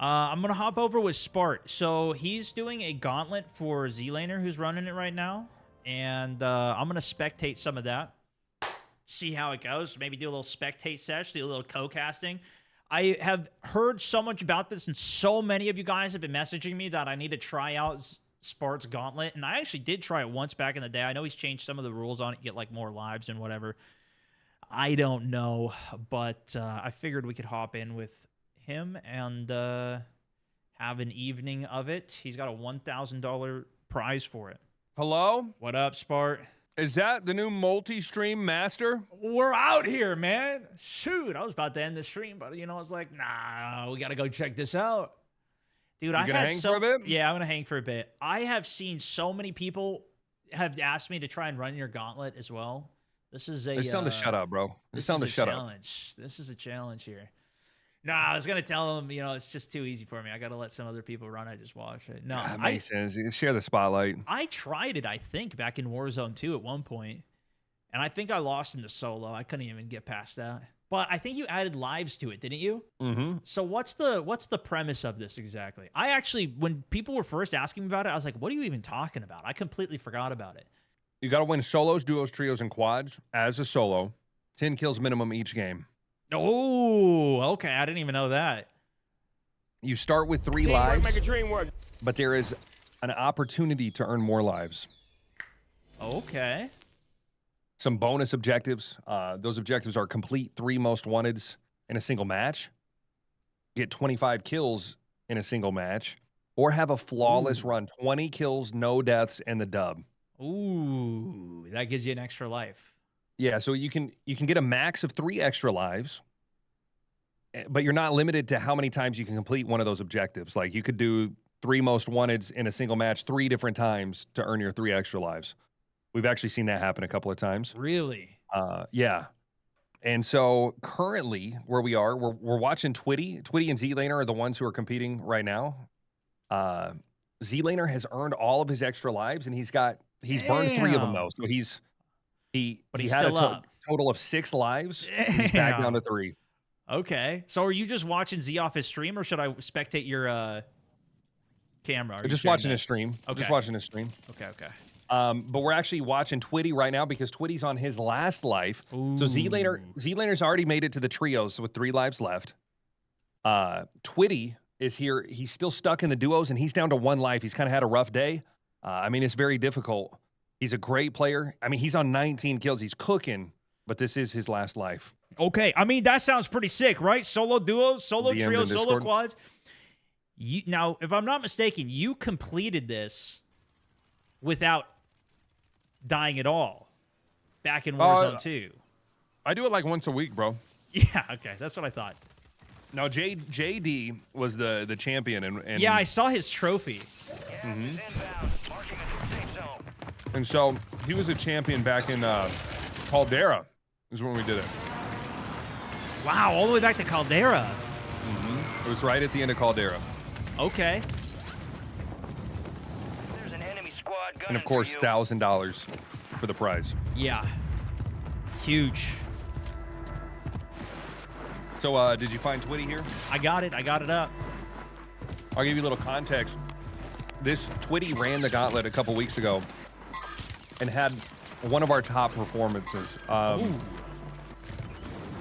I'm going to hop over with Spart. So he's doing a gauntlet for Zlaner, who's running it right now. And I'm going to spectate some of that. See how it goes. Maybe do a little spectate sesh, do a little co-casting. I have heard so much about this, and so many of you guys have been messaging me that I need to try out Spart's Gauntlet. And I actually did try it once back in the day. I know he's changed some of the rules on it, get like more lives and whatever. I don't know, but I figured we could hop in with him and have an evening of it. He's got a $1,000 prize for it. Hello? What up, Spart? Is that the new multi-stream master? We're out here, man. Shoot, I was about to end the stream, but I was like, nah, we got to go check this out. Dude, you gonna hang for a bit? Yeah, I'm going to hang for a bit. I have seen so many people have asked me to try and run your gauntlet as well. This is a... It's time to shut up, bro. It's time to shut up. This is a challenge here. Nah, I was going to tell them, it's just too easy for me. I got to let some other people run. I just watch it. No, that makes sense. You share the spotlight. I tried it, I think, back in Warzone 2 at one point, and I think I lost in the solo. I couldn't even get past that. But I think you added lives to it, didn't you? Mm-hmm. So what's the premise of this exactly? I actually, when people were first asking me about it, I was like, what are you even talking about? I completely forgot about it. You got to win solos, duos, trios, and quads as a solo. 10 kills minimum each game. Oh, okay. I didn't even know that. You start with 3 lives, make a dream work. But there is an opportunity to earn more lives. Okay. Some bonus objectives. Those objectives are complete 3 most wanteds in a single match, get 25 kills in a single match, or have a flawless run, 20 kills, no deaths, and the dub. Ooh, that gives you an extra life. Yeah, so you can get a max of 3 extra lives, but you're not limited to how many times you can complete one of those objectives. Like you could do 3 most wanteds in a single match 3 different times to earn your 3 extra lives. We've actually seen that happen a couple of times. Really? Yeah. And so currently where we are, we're watching Twitty. Twitty and Zlaner are the ones who are competing right now. Zlaner has earned all of his extra lives, and he's burned 3 of them though. So he had a total of 6 lives. He's back down to 3. Okay. So are you just watching Z off his stream, or should I spectate your camera? Just watching his stream. Okay. Just watching his stream. Okay, okay. But we're actually watching Twitty right now because Twitty's on his last life. Ooh. So Zlaner's already made it to the trios with 3 lives left. Twitty is here. He's still stuck in the duos, and he's down to 1 life. He's kind of had a rough day. I mean, it's very difficult. He's a great player. I mean, he's on 19 kills. He's cooking, but this is his last life. Okay. I mean, that sounds pretty sick, right? Solo duos, solo trios, solo quads. Now, if I'm not mistaken, you completed this without dying at all back in Warzone 2. I do it like once a week, bro. Yeah, okay. That's what I thought. No, JD was the champion. And yeah, I saw his trophy. Mm-hmm. And so he was a champion back in Caldera is when we did it. Wow, all the way back to Caldera. Mm-hmm. It was right at the end of Caldera. Okay. There's an enemy squad gunning and of course, $1,000 for the prize. Yeah. Huge. So did you find Twitty here? I got it. I got it up. I'll give you a little context. This Twitty ran the gauntlet a couple weeks ago and had one of our top performances.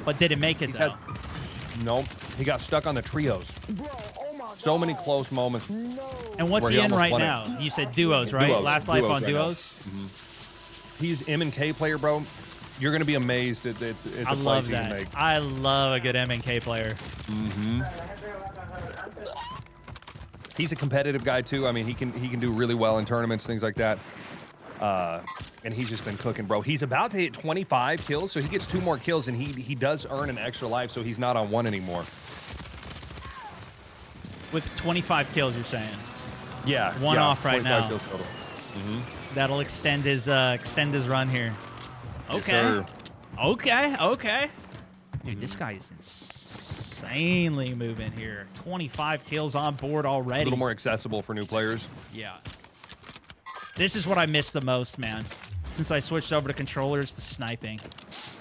But did it make it, though? Nope. He got stuck on the trios. So many close moments. And what's he in right now? You said duos, right? Duos. Last life Duos on right duos? Mm-hmm. He's M&K player, bro. You're going to be amazed at the plays I love he that. can make. I love a good M&K player. Mm-hmm. He's a competitive guy, too. I mean, he can do really well in tournaments, things like that. And he's just been cooking, bro. He's about to hit 25 kills, so he gets 2 more kills, and he does earn an extra life, so he's not on 1 anymore. With 25 kills, you're saying? Yeah. One off right now. Kills total. Mm-hmm. That'll extend his run here. Okay. Yes, okay. Okay. Dude, this guy is insanely moving here. 25 kills on board already. A little more accessible for new players. Yeah. This is what I miss the most, man. Since I switched over to controllers, the sniping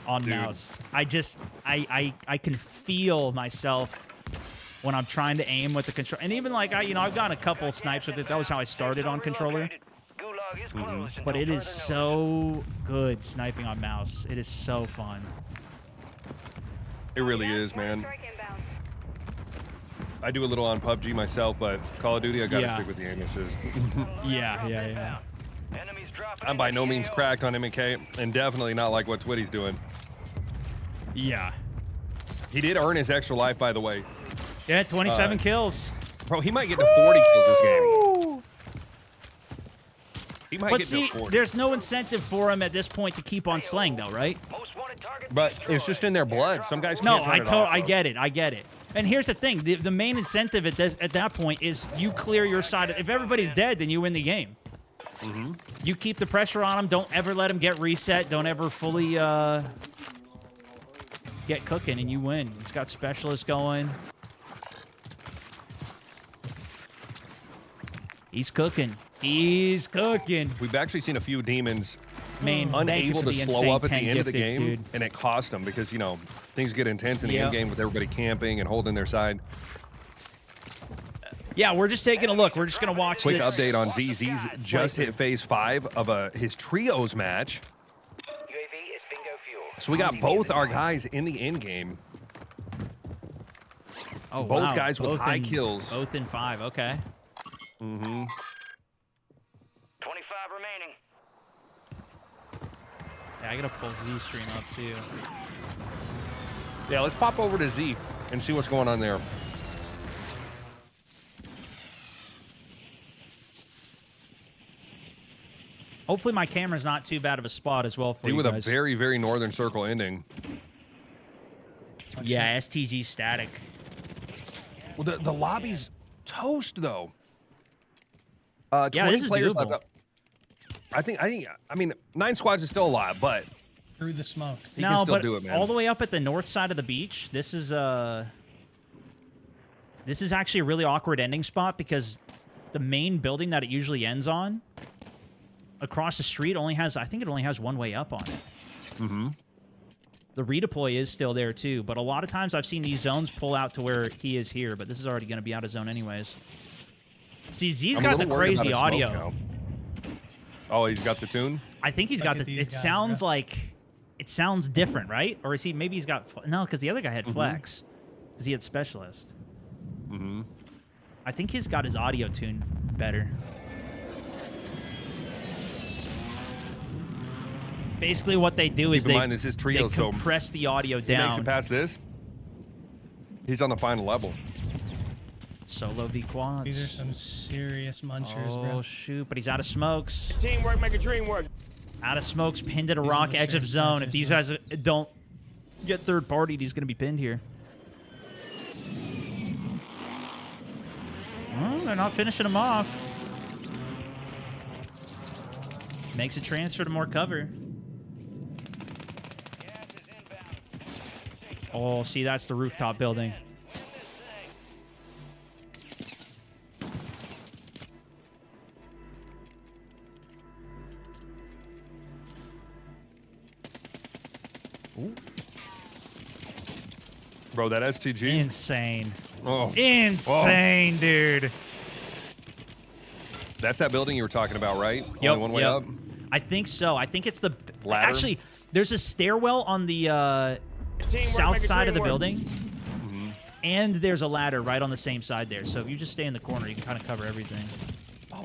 on mouse. I can feel myself when I'm trying to aim with the control. And even like I've gotten a couple snipes with it. That was how I started on controller. Gulag is closed But it until is further notice. so good sniping on mouse. It is so fun. It really is, man. I do a little on PUBG myself, but Call of Duty, I gotta Yeah. stick with the aim assist. Yeah. Enemies dropping I'm by into no the means AO. cracked on M&K, and definitely not like what Twitty's doing. Yeah. He did earn his extra life, by the way. Yeah, 27 kills. Bro, he might get to 40 kills this game. He might But get see, to 40. there's no incentive for him at this point to keep on slaying, though, right? Most wanted target But it's destroyed. just in their blood. Some guys No, can't turn it off, I though. get it. I get it. And here's the thing: the main incentive at that point is you clear your side. If everybody's dead, then you win the game. You keep the pressure on them. Don't ever let them get reset. Don't ever fully get cooking, and you win. He's got specialists going. He's cooking. He's cooking. We've actually seen a few demons Main, thank you unable for to the slow insane up at the 10 end of the gifteds, game, dude. and it cost them because, you know, things get intense in the Yep. end game with everybody camping and holding their side. Yeah, we're just taking a look. We're just gonna watch Quick this. update on ZZ's just hit phase 5 of his trios match. UAV is bingo fuel. So we got both our guys in the end game. Oh, both wow. guys with Both high in- kills. Both in 5. Okay. 25 remaining. Yeah, I gotta pull Z stream up too. Yeah, let's pop over to Z and see what's going on there. Hopefully my camera's not too bad of a spot as well for Z you with guys. a very, very northern circle ending. Yeah, STG static. Well, the lobby's toast, though. Yeah, 20 this is players doable. left. I mean, 9 squads is still a lot, but Through the smoke. he No, can still but do it, man. all the way up at the north side of the beach, this is actually a really awkward ending spot because the main building that it usually ends on across the street only has, I think it only has one way up on it. Mm-hmm. The redeploy is still there too, but a lot of times I've seen these zones pull out to where he is here, but this is already going to be out of zone anyways. See, Z's I'm a got the little worried about crazy his smoke audio. now. Oh, he's got the tune? I think he's Look got at the. these It guys, sounds bro. like it sounds different, right? Or is he? Maybe he's got no, because the other guy had flex, because he had specialist. Mm-hmm. I think he's got his audio tune better. Basically, what they do is Keep in they, mind, this is trio, they so compress the audio he makes down. it past this. He's on the final level. Solo v quads. These are some serious munchers, Oh bro. shoot! But he's out of smokes. Teamwork make a dream work. Out of smokes, pinned at a These are rock the edge of serious zone. munchers, If these bro. guys don't get third partied, he's gonna be pinned here. Well, they're not finishing him off. Makes a transfer to more cover. Gas is inbound. Oh, see, that's the rooftop building. Bro, that STG. Insane. Oh, Insane, dude. that's that building you were talking about, right? Yep, Only one way yep. up. I think so. I think it's the... Ladder? Actually, there's a stairwell on the Teamwork south make a side of the dream work. building. And there's a ladder right on the same side there. So if you just stay in the corner, you can kind of cover everything.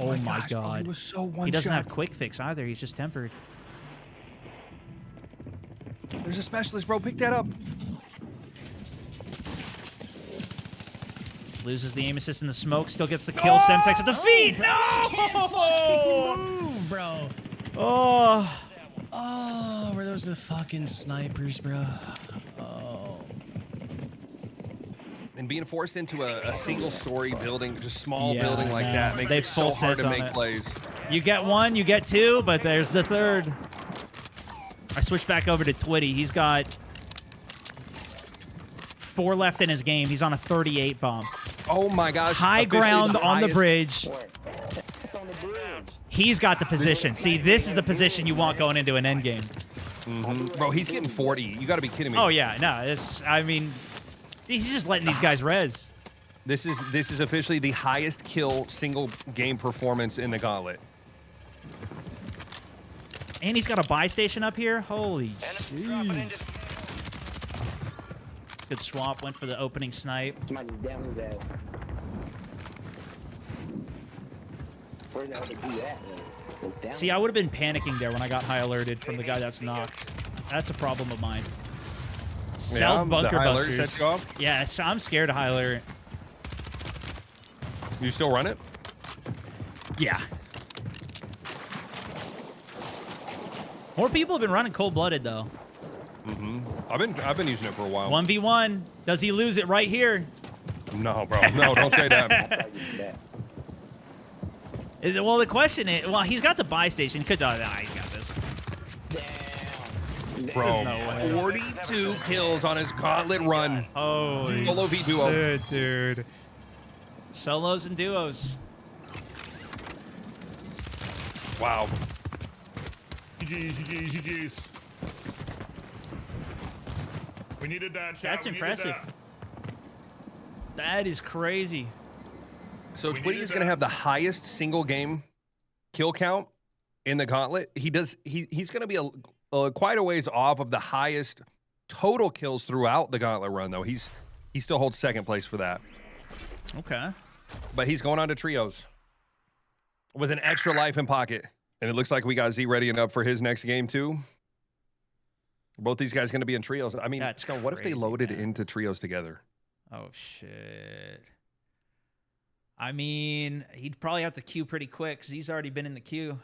Oh my gosh, bro, God. he was so one He doesn't shot. have quick fix either. He's just tempered. There's a specialist, bro. Pick that up. Loses the aim assist in the smoke. Still gets the kill. Semtex at the feet. No! Move, bro. Oh. Oh, were those the fucking snipers, bro? Oh. And being forced into a single-story building, just small Yeah, building like I that, know. makes They it so full hard to sets on make it. plays. You get one, you get two, but there's the third. I switch back over to Twitty. He's got 4 left in his game. He's on a 38 bomb. Oh my gosh! High officially ground the on the highest- bridge. He's got the position. See, this is the position you want going into an endgame. Bro, he's getting 40. You got to be kidding me. Oh yeah, no, it's. I mean, he's just letting these guys res. This is officially the highest kill single game performance in the Gauntlet. And he's got a buy station up here. Holy Enemy dropping into jeez. Good swap. Went for the opening snipe. Somebody's down his ass. Where the hell did he do that? Like, down? See, I would have been panicking there when I got high alerted from the guy that's knocked. That's a problem of mine. Self bunker the high alert busters. sets you off. Yeah, so I'm scared of high alert. You still run it? Yeah. More people have been running cold-blooded though. I've been using it for a while. 1v1. Does he lose it right here? No, bro. No, don't say that. I'll probably do that. Well, the question is, well, he's got the buy station. Could he's got this. Damn. Bro, no way. 42 kills on his Gauntlet run. Holy Solo v duo. shit, dude. Solos and duos. Wow. GG's. We needed that, chat. That's We needed impressive. That is crazy. So We Twitty needed is going to that. have the highest single game kill count in the Gauntlet. He's going to be quite a ways off of the highest total kills throughout the Gauntlet run, though. He still holds second place for that. Okay. But he's going on to trios with an extra life in pocket. And it looks like we got Z readying up for his next game, too. Both these guys going to be in trios. I mean, That's Stone, what if they crazy, loaded man. into trios together? Oh, shit. I mean, he'd probably have to queue pretty quick because he's already been in the queue.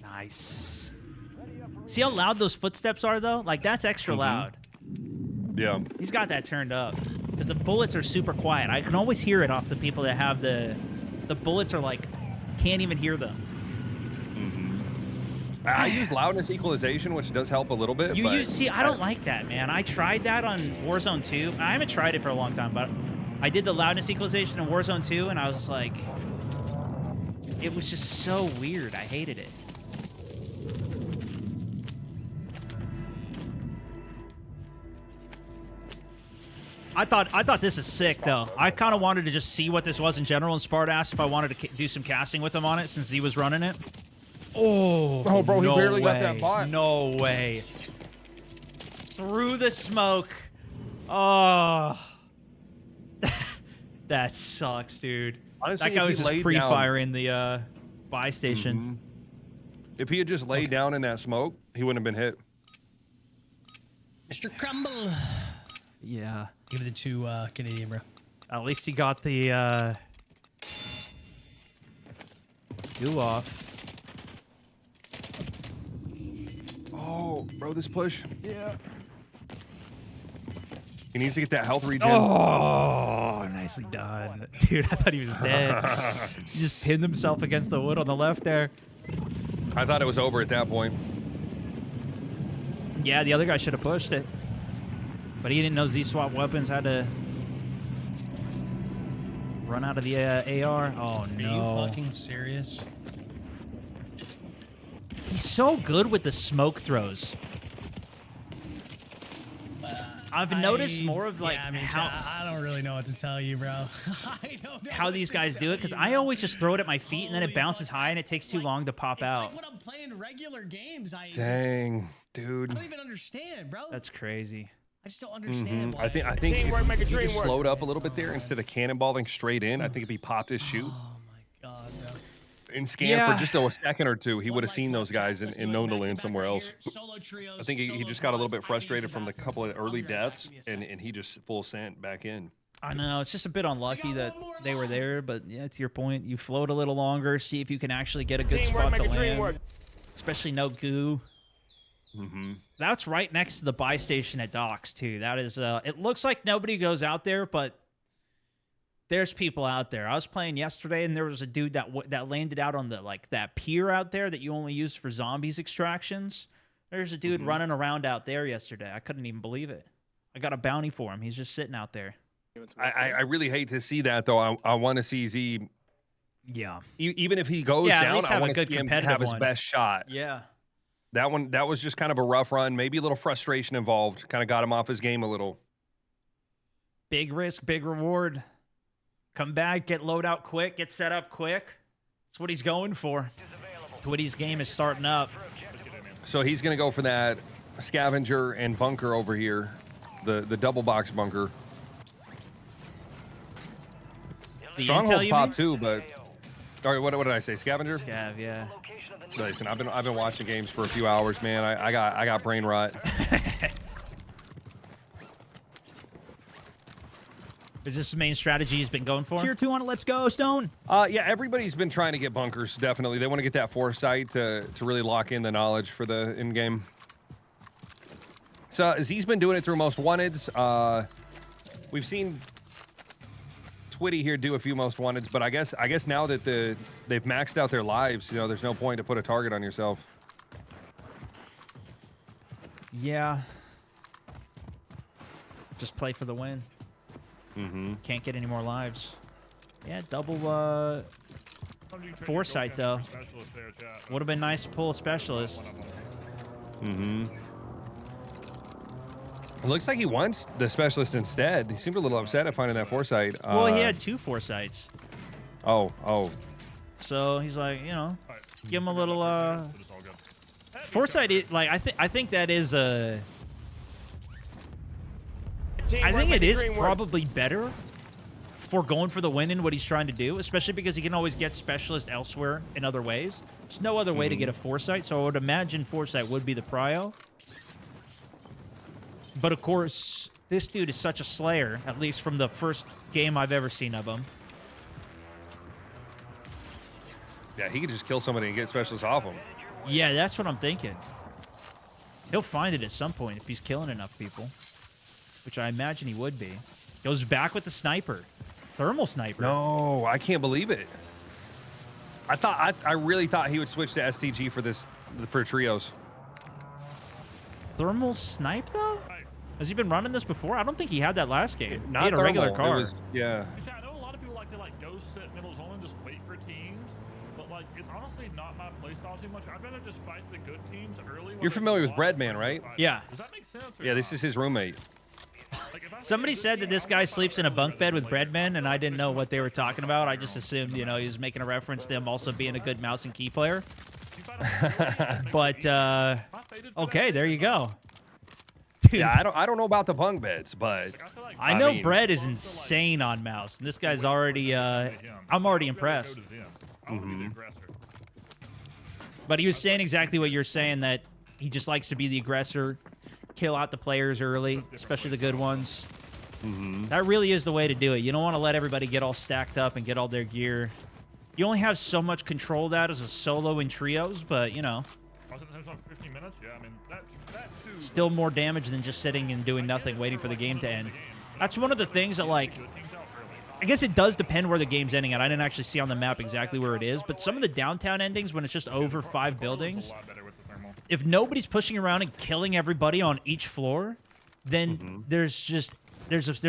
Nice. See how loud those footsteps are, though? Like, that's extra loud. Yeah. He's got that turned up. Because the bullets are super quiet. I can always hear it off the people that have the bullets are like, can't even hear them. I use loudness equalization, which does help a little bit. See, I don't like that, man. I tried that on Warzone 2. I haven't tried it for a long time, but I did the loudness equalization in Warzone 2, and I was like, it was just so weird. I hated it. I thought this is sick, though. I kind of wanted to just see what this was in general, and Spart asked if I wanted to do some casting with him on it since he was running it. Oh, bro, he no barely got way. that bot. No way. Through the smoke. Oh. That sucks, dude. Honestly, That guy if was he just laid pre-firing the buy station. If he had just laid down in that smoke, he wouldn't have been hit. Mr. Crumble. Yeah. Give it to Canadian, bro. At least he got the do off. Oh, bro, this push. Yeah. He needs to get that health regen. Oh, nicely done. Dude, I thought he was dead. He just pinned himself against the wood on the left there. I thought it was over at that point. Yeah, the other guy should have pushed it. But he didn't know Z-Swap Weapons had to run out of the AR. Oh, Are no. you fucking serious? He's so good with the smoke throws. I've noticed more of like yeah, I mean, how I don't really know what to tell you, bro. I don't know how what these to guys do tell it because you, I bro. always just throw it at my feet and then it Holy bounces fuck. high and it takes too long to pop It's out. like when I'm playing regular games, I Dang, I dude. don't even understand, bro. That's crazy. I just don't understand. Why. I think Teamwork make a if he dream just work. slowed up a little bit there instead of cannonballing straight in, I think if he popped his shoot Oh my god, bro. and scanned Yeah. for just a second or two, he would have seen those guys Let's and do it. known to Back land back somewhere right else. here. Solo trios, I think he solo just got a little quads. bit I frustrated use from the bathroom. couple of early I'll be right back. deaths, Give me a second. and he just full sent back in. I know it's just a bit unlucky that they were there, but yeah, to your point, you float a little longer, see if you can actually get a good Teamwork spot make to a dream work. land. Especially no goo. That's right next to the buy station at docks too. That is it looks like nobody goes out there, but there's people out there. I was playing yesterday and there was a dude that landed out on the that pier out there that you only use for zombies extractions. There's a dude running around out there yesterday. I couldn't even believe it. I got a bounty for him. He's just sitting out there. I really hate to see that though. I want to see Z. Yeah. Even if he goes Yeah, at down, least I have a want to good see him competitive have his one. best shot. Yeah. That was just kind of a rough run. Maybe a little frustration involved. Kind of got him off his game a little. Big risk, big reward. Come back, get loadout quick, get set up quick. That's what he's going for. Twitty's game is starting up. So he's going to go for that scavenger and bunker over here. The double box bunker. The Strongholds intel, you pop mean? too, but... All right, what did I say? Scavenger? Scav, yeah. Listen, I've been watching games for a few hours, man. I got brain rot. Is this the main strategy he's been going for? Tier 2 on it, let's go, Stone. Yeah, everybody's been trying to get bunkers, definitely. They want to get that foresight to really lock in the knowledge for the in-game. So Z's been doing it through most wanteds. We've seen Twitty here do a few most wanteds, but I guess now that they've maxed out their lives, you know, there's no point to put a target on yourself. Yeah. Just play for the win. Mm-hmm. Can't get any more lives. Yeah, double foresight though. Would have been nice to pull a specialist. Mm-hmm. It looks like he wants the specialist instead. He seemed a little upset at finding that foresight. Well, he had 2 foresights. Oh. So he's like, you know, give him a little foresight. Like I think that is a. I think it is probably better for going for the win in what he's trying to do, especially because he can always get specialist elsewhere in other ways. There's no other way to get a foresight, so I would imagine foresight would be the prio. But of course, this dude is such a slayer, at least from the first game I've ever seen of him. Yeah, he could just kill somebody and get specialists off him. Yeah, that's what I'm thinking. He'll find it at some point if he's killing enough people, which I imagine he would be. Goes back with the sniper. Thermal sniper. No, I can't believe it. I really thought he would switch to STG for trios. Thermal snipe, though? Has he been running this before? I don't think he had that last game. Not he had a regular thermal. car. Yeah. Actually, I know a lot of people like to go sit middle zone and just wait for teams, but it's honestly not my playstyle too much. I'd rather just fight the good teams early. You're familiar with Breadman, right? Yeah. Does that make sense? Yeah, this is his roommate. Somebody said that this guy sleeps in a bunk bed with Breadman, and I didn't know what they were talking about. I just assumed, you know, he was making a reference to him also being a good mouse and key player. But, okay, there you go. Dude. Yeah, I don't know about the bunk beds, but I know mean, Bread is insane on mouse. And this guy's already, I'm already impressed. But he was saying exactly what you're saying, that he just likes to be the aggressor, kill out the players early, especially the good ones. That really is the way to do it. You don't want to let everybody get all stacked up and get all their gear. You only have so much control of that as a solo in trios, but, you know. 15 minutes? Yeah, I mean, that too. Still more damage than just sitting and doing nothing, waiting for the game to end. That's one of the things that, like, I guess it does depend where the game's ending at. I didn't actually see on the map exactly where it is, but some of the downtown endings, when it's just over 5 buildings, if nobody's pushing around and killing everybody on each floor, then there's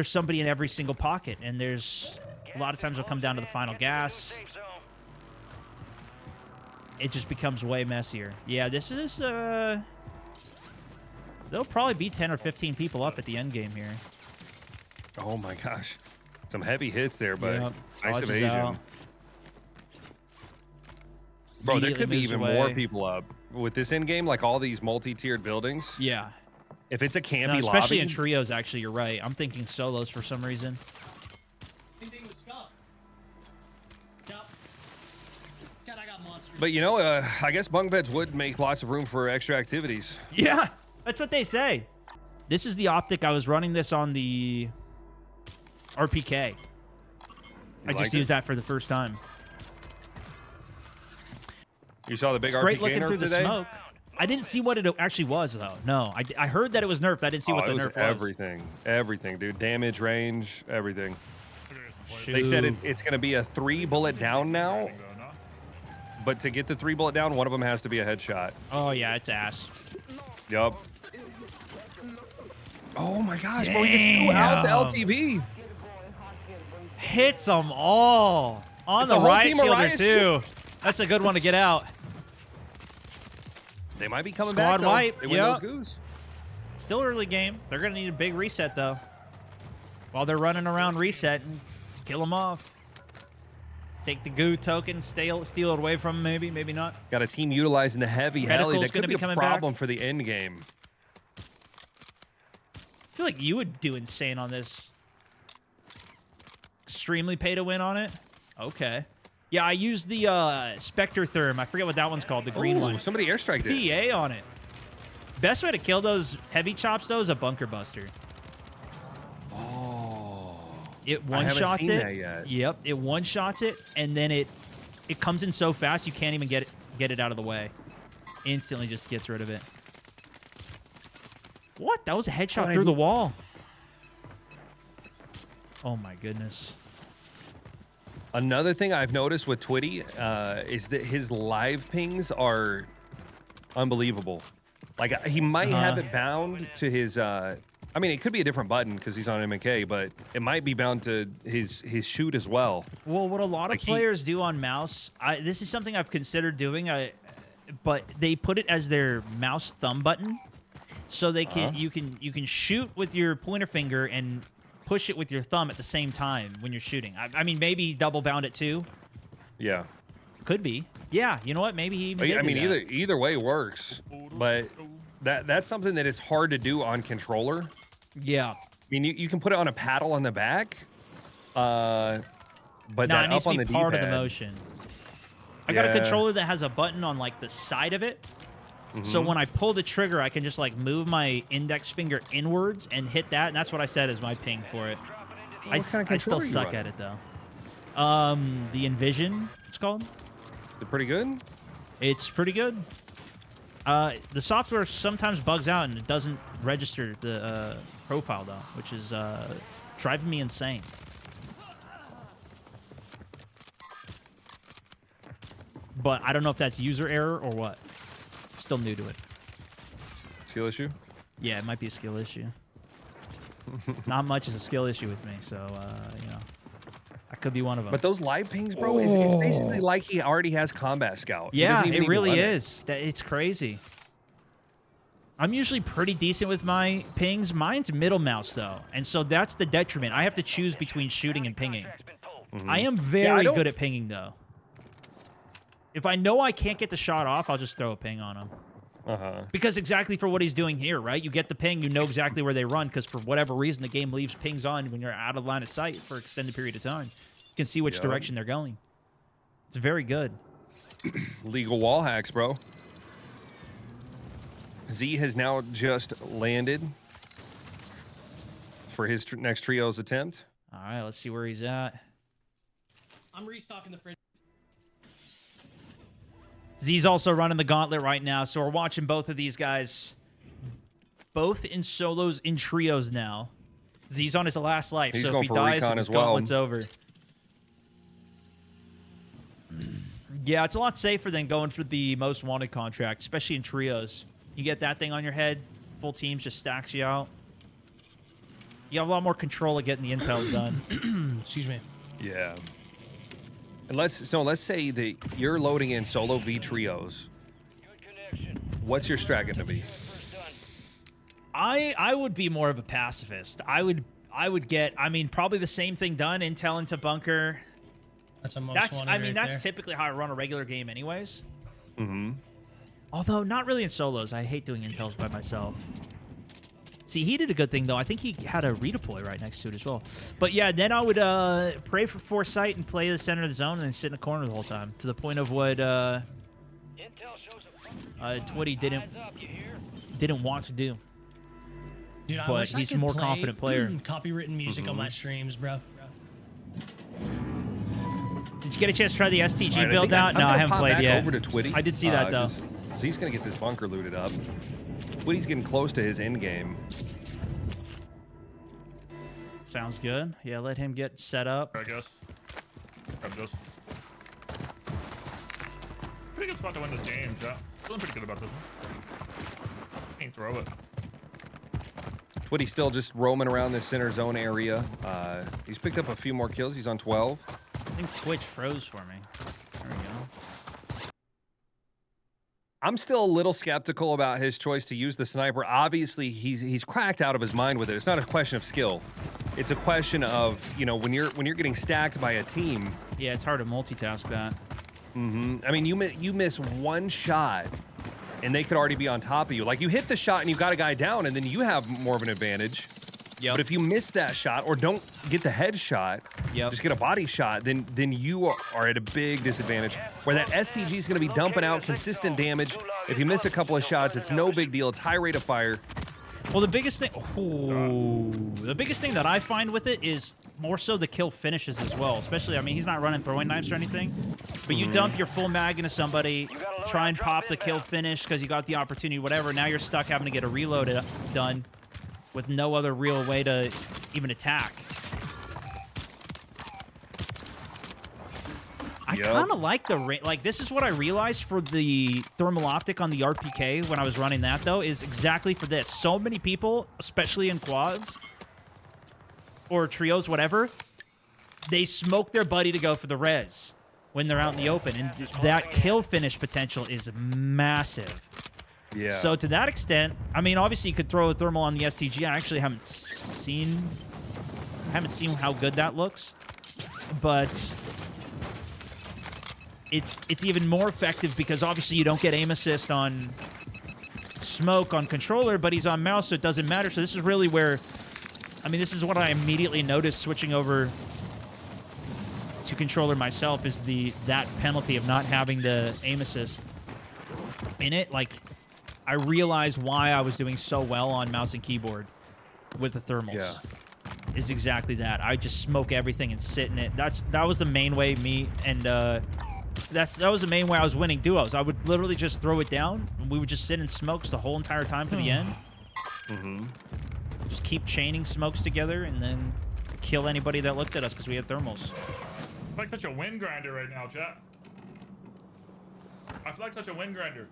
somebody in every single pocket, and there's a lot of times it'll come down to the final gas. It just becomes way messier. Yeah, this is, there'll probably be 10 or 15 people up at the end game here. Oh my gosh. Some heavy hits there, but Yep. nice Dodges evasion. out. Bro, there could be Immediately even moves more away. people up. With this in game, like all these multi-tiered buildings, Yeah. if it's a campy No, especially lobby, in trios, actually, you're right. I'm thinking solos for some reason. but you know, I guess bunk beds would make lots of room for extra activities. Yeah, that's what they say. This is the optic. I was running this on the RPK. I just used that for the first time. You saw the big It's RPK great looking nerf through the today? smoke. I didn't see what it actually was, though. No, I heard that it was nerfed. I didn't see what the it was nerf was. everything, dude. Damage, range, everything. Shoot. They said it's going to be a 3-bullet down now, but to get the 3-bullet down, one of them has to be a headshot. Oh, yeah, it's ass. Yup. Oh my gosh, bro, he just threw out the LTV. Hits them all. On It's the a whole riot team of shielder, riot too. That's a good one to get out. They might be coming Squad back. wipe, They win yep. those goose. Still early game. They're going to need a big reset, though. While they're running around resetting, kill them off. Take the goo token, steal it away from them, maybe, maybe not. Got a team utilizing the heavy heli. Medical's That could gonna be be a coming problem back. for the end game. I feel like you would do insane on this. Extremely pay to win on it? Okay. Yeah, I used the Spectre Therm. I forget what that one's called, the green Ooh, one. somebody airstriked it. PA on it. Best way to kill those heavy chops, though, is a bunker buster. Oh. It I haven't one-shots seen it. that yet. Yep, it one-shots it, and then it comes in so fast you can't even get it out of the way. Instantly just gets rid of it. What? That was a headshot through the wall. Oh my goodness. Another thing I've noticed with Twitty is that his live pings are unbelievable. Like, he might have it bound to his... I mean, it could be a different button because he's on MK, but it might be bound to his shoot as well. Well, what a lot of Like players do on mouse, this is something I've considered doing, but they put it as their mouse thumb button, so they can you can shoot with your pointer finger and push it with your thumb at the same time when you're shooting. I mean, maybe double bound it too. Yeah. Could be. Yeah, you know what? Maybe he even did I mean, do that. either way works, but that's something that is hard to do on controller. Yeah. I mean, you can put it on a paddle on the back, but No, that it needs up to on be the part of the D-pad. motion. I got a Yeah. controller that has a button on like the side of it. So when I pull the trigger, I can just like move my index finger inwards and hit that, and that's what I said is my ping for it. What kind of I still controller you suck run? at it though. The Envision, it's called. Is it pretty good? It's pretty good. The software sometimes bugs out and it doesn't register the profile though, which is driving me insane. But I don't know if that's user error or what. Still new to it. Skill issue? Yeah, it might be a skill issue. Not much is a skill issue with me, so you know, that could be one of them. But those live pings, bro, it's basically like he already has Combat Scout. He yeah, doesn't even it need to really run is. It's crazy. I'm usually pretty decent with my pings. Mine's middle mouse though, and so that's the detriment. I have to choose between shooting and pinging. I am very good at pinging though. If I know I can't get the shot off, I'll just throw a ping on him. Because exactly for what he's doing here, right? You get the ping, you know exactly where they run, because for whatever reason, the game leaves pings on when you're out of line of sight for an extended period of time. You can see which direction they're going. It's very good. Legal wall hacks, bro. Z has now just landed for his next trio's attempt. All right, let's see where he's at. I'm restocking the fridge. Z's also running the gauntlet right now, so we're watching both of these guys. Both in solos, in trios now. Z's on his last life, He's so if going he for dies, recon his as well. gauntlet's over. Yeah, it's a lot safer than going for the most wanted contract, especially in trios. You get that thing on your head, full teams just stacks you out. You have a lot more control of getting the intels done. Excuse me. Yeah. And let's say that you're loading in solo V trios. What's your strat going to be? I would be more of a pacifist. I would get, I mean, probably the same thing done, intel into bunker. That's a most That's, wanted I mean, right that's there. typically how I run a regular game anyways. Mm-hmm. Although, not really in solos. I hate doing intels by myself. See, he did a good thing, though. I think he had a redeploy right next to it as well. But yeah, then I would pray for foresight and play the center of the zone and then sit in the corner the whole time. To the point of what Twitty didn't want to do. Dude, I but wish I he's a could more play confident player. Copywritten music on my streams, bro. Did you get a chance to try the STG All right, build I'm out? No, gonna I haven't pop played back yet. over to Twitty. I did see that, though. He's going to get this bunker looted up. Twitty's getting close to his end game. Sounds good. Yeah, let him get set up. I guess. Grab this. Pretty good spot to win this game, chat. Feeling pretty good about this one. Can't throw it. Twitty's still just roaming around this center zone area. He's picked up a few more kills. He's on 12. I think Twitch froze for me. There we go. I'm still a little skeptical about his choice to use the sniper. Obviously, he's cracked out of his mind with it. It's not a question of skill. It's a question of, you know, when you're getting stacked by a team. Yeah, it's hard to multitask that. I mean, you miss one shot, and they could already be on top of you. Like, you hit the shot, and you've got a guy down, and then you have more of an advantage. Yep. But if you miss that shot or don't get the headshot, just get a body shot, then you are at a big disadvantage. Where that STG is going to be dumping out consistent damage. If you miss a couple of shots, it's no big deal. It's high rate of fire. Well, the biggest thing that I find with it is more so the kill finishes as well. Especially, I mean, he's not running throwing knives or anything, but you dump your full mag into somebody, try and pop the kill finish because you got the opportunity, whatever. Now you're stuck having to get a reload done with no other real way to even attack. I kind of like the like. This is what I realized for the thermal optic on the RPK when I was running that, though, is exactly for this. So many people, especially in quads or trios, whatever, they smoke their buddy to go for the res when they're out in the open, and that kill finish potential is massive. Yeah. So to that extent, I mean, obviously you could throw a thermal on the STG. I actually haven't seen how good that looks, but it's even more effective because obviously you don't get aim assist on smoke on controller, but he's on mouse, so it doesn't matter. So this is really where, I mean, this is what I immediately noticed switching over to controller myself is that penalty of not having the aim assist in it. Like, I realized why I was doing so well on mouse and keyboard with the thermals. Yeah. Is exactly that. I just smoke everything and sit in it. That was the main way that was the main way I was winning duos. I would literally just throw it down, and we would just sit in smokes the whole entire time for the end. Just keep chaining smokes together, and then kill anybody that looked at us because we had thermals. I feel like such a wind grinder right now, chat. I feel like such a wind grinder.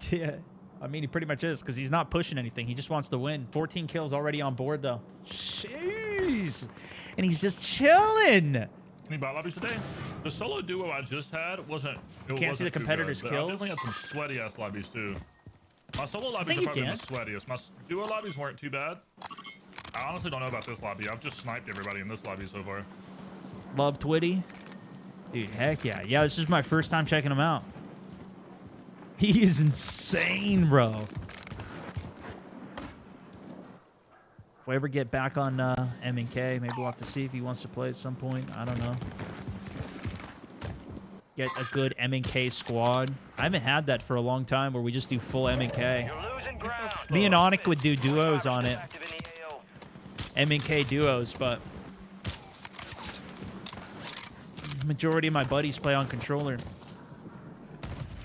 Yeah. I mean, he pretty much is, because he's not pushing anything. He just wants to win. 14 kills already on board, though. Jeez. And he's just chilling. Any bot lobbies today? The solo duo I just had wasn't. Can't see the competitors' kills. I definitely had some sweaty ass lobbies too. My solo lobbies are probably the sweatiest. My duo lobbies weren't too bad. I honestly don't know about this lobby. I've just sniped everybody in this lobby so far. Love Twitty. Dude, heck yeah. Yeah, this is my first time checking him out. He is insane, bro. If we ever get back on M&K, maybe we'll have to see if he wants to play at some point. I don't know. Get a good M&K squad. I haven't had that for a long time where we just do full M&K. Me and Onic would do duos on it. M&K duos, but majority of my buddies play on controller.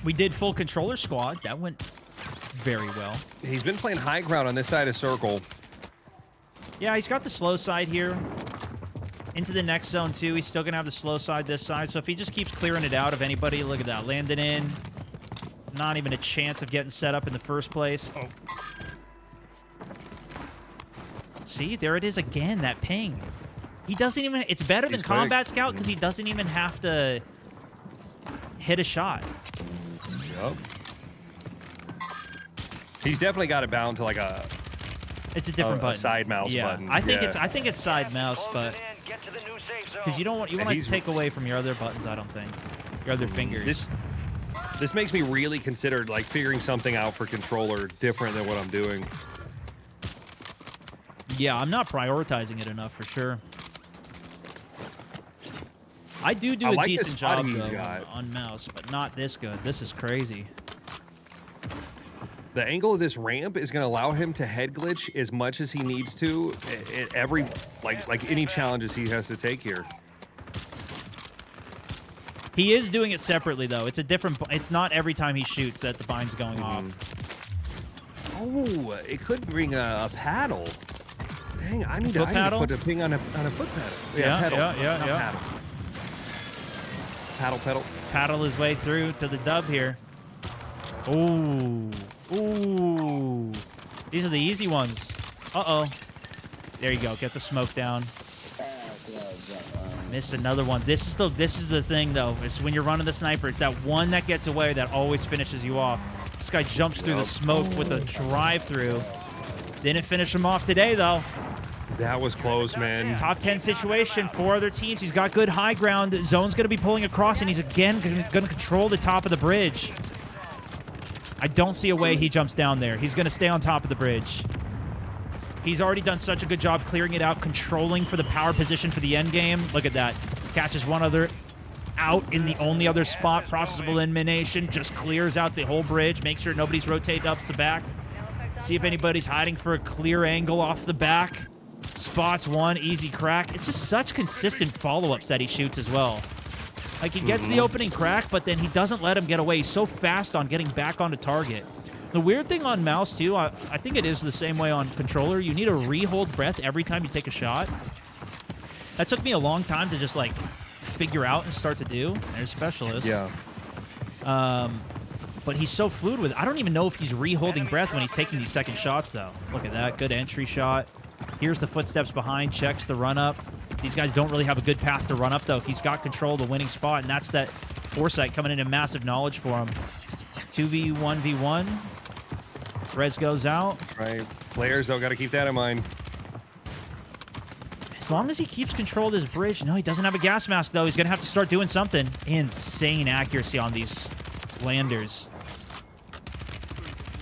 We did full controller squad. That went very well. He's been playing high ground on this side of circle. Yeah, he's got the slow side here. Into the next zone, too. He's still going to have the slow side this side. So if he just keeps clearing it out of anybody, look at that. Landing in. Not even a chance of getting set up in the first place. Oh. See, there it is again, that ping. He doesn't even... It's better than Combat Scout because he doesn't even have to hit a shot. Yep. He's definitely got it bound to like a... It's a different button. Side mouse button. I think it's side mouse, but because you want to take away from your other buttons. I don't think your other fingers. This makes me really consider like figuring something out for controller different than what I'm doing. Yeah, I'm not prioritizing it enough for sure. I do a like decent job though, on mouse, but not this good. This is crazy. The angle of this ramp is going to allow him to head glitch as much as he needs to at every like any challenges he has to take here. He is doing it separately though. It's a different. It's not every time he shoots that the bind's going off. Oh, it could bring a paddle. Dang, I need to put a ping on a foot paddle. Yeah, pedal, yeah. Paddle. Paddle his way through to the dub here. Ooh. Ooh. These are the easy ones. Uh-oh. There you go. Get the smoke down. Missed another one. This is the thing though. It's when you're running the sniper. It's that one that gets away that always finishes you off. This guy jumps through the smoke with a drive-through. Didn't finish him off today, though. That was close, man. Top 10 situation, 4 other teams. He's got good high ground. Zone's going to be pulling across, and he's again going to control the top of the bridge. I don't see a way he jumps down there. He's going to stay on top of the bridge. He's already done such a good job clearing it out, controlling for the power position for the end game. Look at that. Catches one other out in the only other spot. Processable elimination. Just clears out the whole bridge. Make sure nobody's rotated up the back. See if anybody's hiding for a clear angle off the back. Spots one. Easy crack. It's just such consistent follow-ups that he shoots as well. Like, he gets the opening crack, but then he doesn't let him get away. He's so fast on getting back onto target. The weird thing on mouse, too, I think it is the same way on controller. You need to re-hold breath every time you take a shot. That took me a long time to just, like, figure out and start to do. There's Specialist. Yeah. But he's so fluid with it. I don't even know if he's re-holding breath when he's taking these second shots, though. Look at that. Good entry shot. Here's the footsteps behind. Checks the run-up. These guys don't really have a good path to run up, though. He's got control of the winning spot, and that's that foresight coming into massive knowledge for him. 2v1v1. Rez goes out. Right. Players, though, got to keep that in mind. As long as he keeps control of this bridge. No, he doesn't have a gas mask, though. He's going to have to start doing something. Insane accuracy on these landers.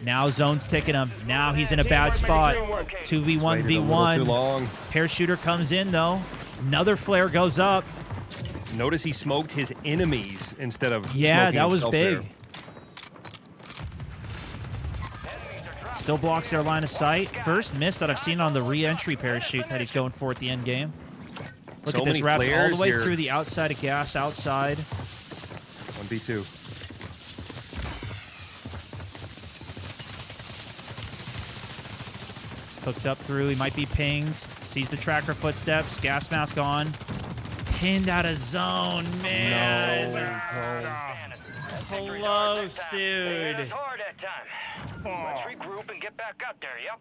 Now Zone's ticking him. Now he's in a bad spot. 2v1v1. Too long. Parachuter comes in, though. Another flare goes up. Notice he smoked his enemies instead of Yeah, smoking that was himself big. there. Still blocks their line of sight. First miss that I've seen on the re-entry parachute that he's going for at the end game. Look So at this, many wraps all the flares way here. through the outside of gas, outside. 1v2. Hooked up through, he might be pinged. Sees the tracker footsteps, gas mask on. Pinned out of zone, man. Close, dude. It's hard that time. Let's regroup and get back out there, yep.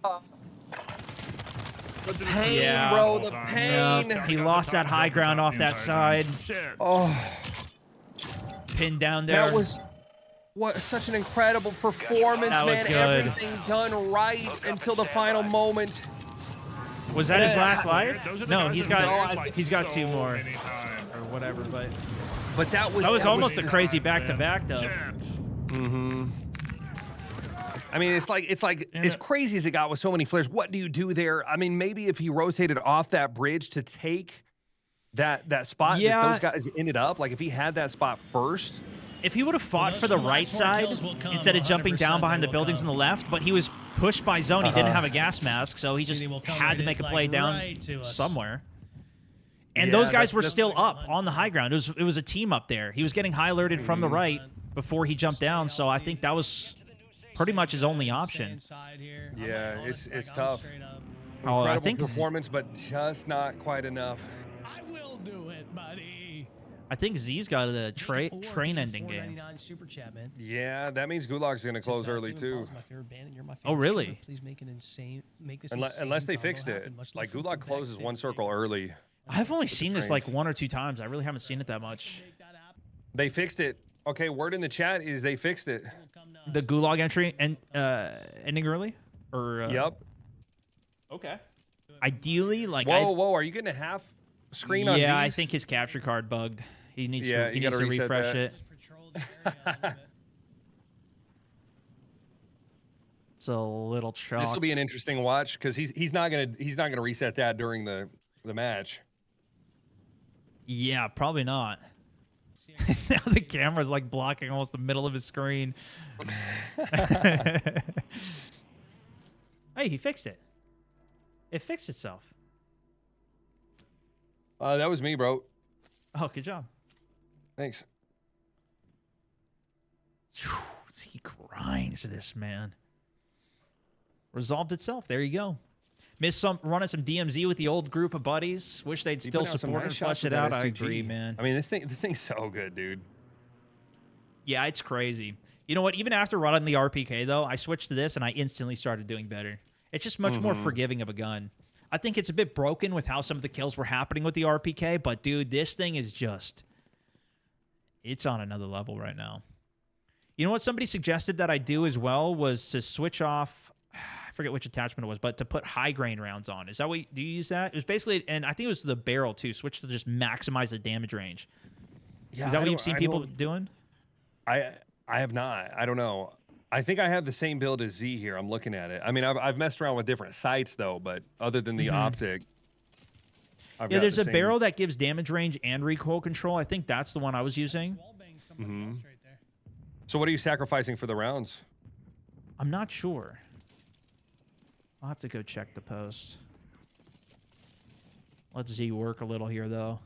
Pain, Yeah. bro, the pain. Yep. He lost that high ground off that side. Shit. Oh, Pinned down there. that was such an incredible performance, That was man. good. Everything done right until the final moment. Was that his Yeah. last life? Those are the No, guys he's that are got there, like, he's got so 2 more many times. or whatever, but But that was that was almost a crazy Man. back-to-back, though. Shit. Mm-hmm. I mean, it's like as crazy as it got with so many flares. What do you do there? I mean, maybe if he rotated off that bridge to take that spot Yeah. that those guys ended up, like if he had that spot first. If he would have fought for the right side instead of jumping down behind the buildings on the left, but he was pushed by zone. He didn't have a gas mask, so he just had to make a play down somewhere. And Yeah, those guys were that's- still up on the high ground. It was a team up there. He was getting high alerted from the right before he jumped down, so I think that was pretty much his only option. Yeah, it's tough. Oh, I Incredible think performance, but just not quite enough. I will do it, buddy. I think Z's got a train ending game. Super chat, man. Yeah, that means Gulag's going to close early too. Oh, really? Please make an insane, make this Unless they fixed it. Like Gulag closes one circle early. I've only seen this trains. like 1 or 2 times. I really haven't seen it that much. They fixed it. Okay, word in the chat is they fixed it. The Gulag entry and ending early, or Yep. okay. Ideally, like Whoa, are you getting a half screen on yeah, I Z's? think his capture card bugged. He needs Yeah, to you needs gotta to reset refresh that. it. It's a little chalk. This will be an interesting watch because he's not gonna reset that during the match. Yeah, probably not. Now the camera's like blocking almost the middle of his screen. Hey, he fixed it. It fixed itself. That was me, bro. Oh, good job. Thanks. Whew, he grinds this, man. Resolved itself. There you go. Missed running some DMZ with the old group of buddies. Wish they'd still put out some support nice and shots flesh it with out. that I STG. agree, man. I mean, this thing's so good, dude. Yeah, it's crazy. You know what? Even after running the RPK, though, I switched to this and I instantly started doing better. It's just much more forgiving of a gun. I think it's a bit broken with how some of the kills were happening with the RPK, but dude, this thing is just... It's on another level right now. You know what somebody suggested that I do as well was to switch off, I forget which attachment it was, but to put high grain rounds on. Is that what do you use that? It was basically, and I think it was the barrel too, switch to just maximize the damage range. Yeah, Is that what you've seen people doing? I have not. I don't know. I think I have the same build as Z here. I'm looking at it. I mean, I've messed around with different sights though, but other than the optic, yeah, there's a barrel that gives damage range and recoil control. I think that's the one I was using. So what are you sacrificing for the rounds? I'm not sure. I'll have to go check the post. Let Z work a little here, though.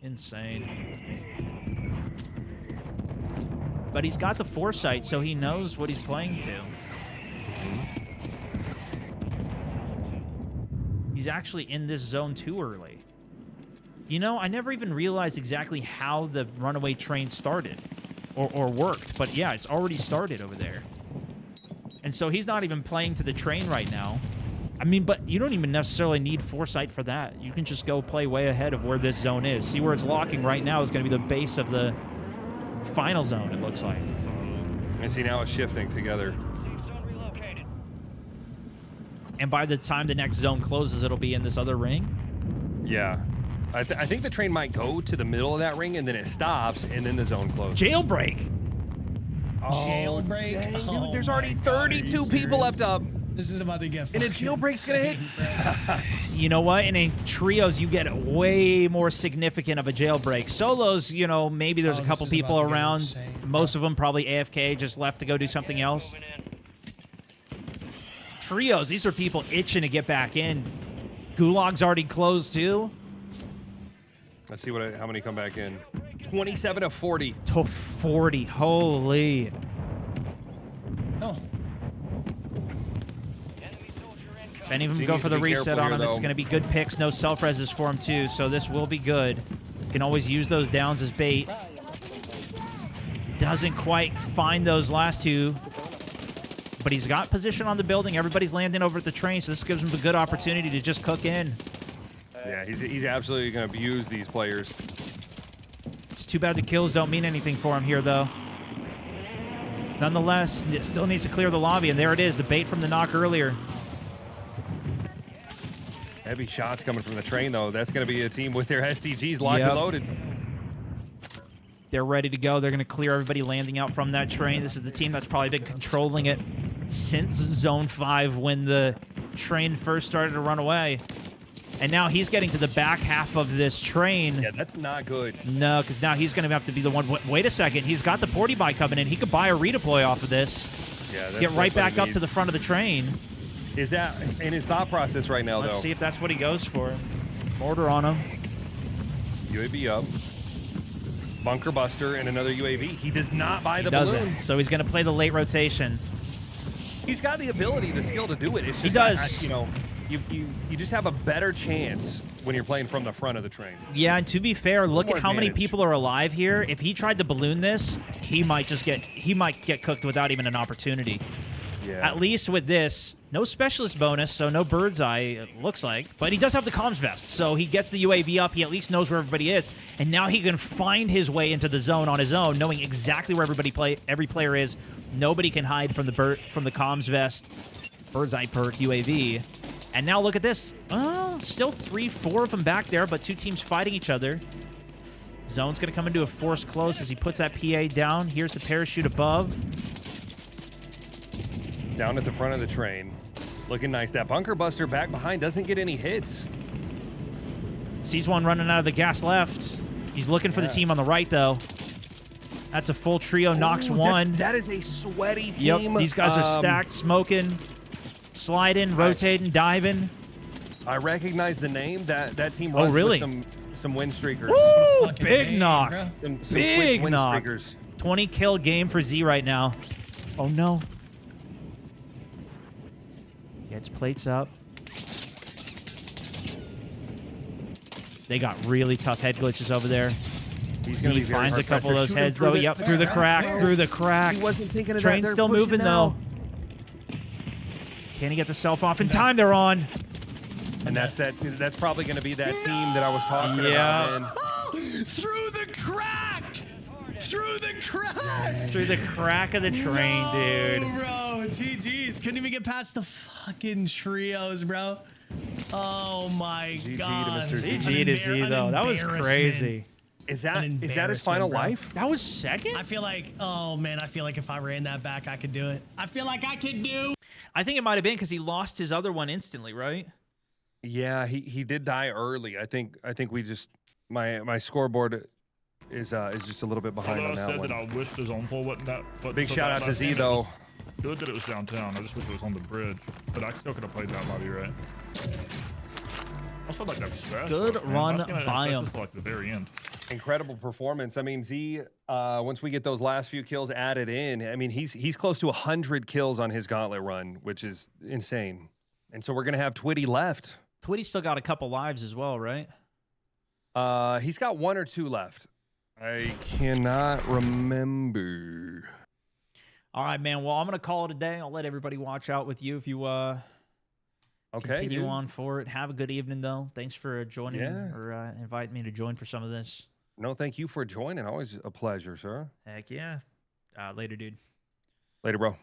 Insane. But he's got the foresight, so he knows what he's playing to. He's actually in this zone too early. You know, I never even realized exactly how the runaway train started or worked. But yeah, it's already started over there. And so he's not even playing to the train right now. I mean, but you don't even necessarily need foresight for that. You can just go play way ahead of where this zone is. See where it's locking right now is going to be the base of the final zone, it looks like. And see, now it's shifting together. And by the time the next zone closes, it'll be in this other ring? Yeah. I think the train might go to the middle of that ring, and then it stops, and then the zone closes. Jailbreak! Jailbreak? Dang, dude, Oh there's my already God, 32 people left up. This is about to get And a fucking jailbreak's gonna hit. insane, You know what? And in trios, you get way more significant of a jailbreak. Solos, you know, maybe there's a this couple is people about to get around. insane, Most of them probably AFK, just left to go do something else. Trios, these are people itching to get back in. Gulag's already closed too. Let's see how many come back in. 27 of 40. To 40. Holy. No. If any of them So you go need for to the be reset careful on here, them, it's though. going to be good picks. No self-reses for him too, so this will be good. You can always use those downs as bait. Doesn't quite find those last two. But he's got position on the building. Everybody's landing over at the train, so this gives him a good opportunity to just cook in. Yeah, he's absolutely going to abuse these players. It's too bad the kills don't mean anything for him here, though. Nonetheless, it still needs to clear the lobby, and there it is, the bait from the knock earlier. Heavy shots coming from the train, though. That's going to be a team with their STGs locked Yep. and loaded. They're ready to go. They're going to clear everybody landing out from that train. This is the team that's probably been controlling it since Zone 5 when the train first started to run away. And now he's getting to the back half of this train. Yeah, that's not good. No, because now he's going to have to be the one. Wait a second. He's got the porty buy coming in. He could buy a redeploy off of this. Yeah, that's, Get right that's what back he up to the needs. front of the train. Is that in his thought process right now, Let's though? see if that's what he goes for. Mortar on him. UAV up. Bunker buster and another UAV. He does not buy the He doesn't. balloon. So he's going to play the late rotation. He's got the ability, the skill to do it. It's just, He does. you know, you just have a better chance when you're playing from the front of the train. Yeah, and to be fair, look more at how many advantage. people are alive here. If he tried to balloon this, he might get cooked without even an opportunity. Yeah. At least with this, no specialist bonus, so no bird's eye, it looks like. But he does have the comms vest, so he gets the UAV up. He at least knows where everybody is. And now he can find his way into the zone on his own, knowing exactly where every player is. Nobody can hide from the comms vest. Bird's eye perk, UAV. And now look at this. Still 3-4 of them back there, but two teams fighting each other. Zone's going to come into a forced close as he puts that PA down. Here's the parachute above. Down at the front of the train. Looking nice. That bunker buster back behind doesn't get any hits. Sees one running out of the gas left. He's looking for the team on the right, though. That's a full trio. Knocks one. That is a sweaty team. Yep, these guys are stacked, smoking, sliding, rotating, diving. I recognize the name. That team runs really? with some win streakers. Woo! Fucking Big game, knock. bro. Some Big Twitch win knock. streakers. 20 kill game for Z right now. Oh, no. Gets plates up. They got really tough head glitches over there. He's gonna Z be very finds a hard pressed. couple of those They're heads, shooting though. Yep, through the crack, through the crack. He wasn't thinking of Train's that. They're still pushing moving, now. though. Can he get the self off in time? They're on. And that's probably going to be that team that I was talking Yeah. about. Man. Through the crack! Through the crack. Through the crack of the train, dude. Bro, GG's. Couldn't even get past the fucking trios, bro. Oh my GG to god. Mr. Z. GG to Z, though. That was crazy. Is that his final bro. life? That was second? I feel like, oh man, I feel like if I ran that back, I could do it. I feel like I could do. I think it might have been because he lost his other one instantly, right? Yeah, he did die early. I think we just my scoreboard is just a little bit behind Although on I that said one. that I wish the zone pull wasn't that. But Big shout out to Z though. Good that it was downtown. I just wish it was on the bridge. But I still could have played that lobby right. Also like that special. Good run by him. Like the very end. Incredible performance. I mean, Z. Once we get those last few kills added in, I mean, he's close to 100 kills on his gauntlet run, which is insane. And so we're gonna have Twitty left. Twitty still got a couple lives as well, right? He's got 1 or 2 left. I cannot remember. All right, man. Well, I'm gonna call it a day. I'll let everybody watch out with you if you continue dude. on for it. Have a good evening, though. Thanks for joining or inviting me to join for some of this. No, thank you for joining. Always a pleasure, sir. Heck yeah. Later, dude. Later, bro.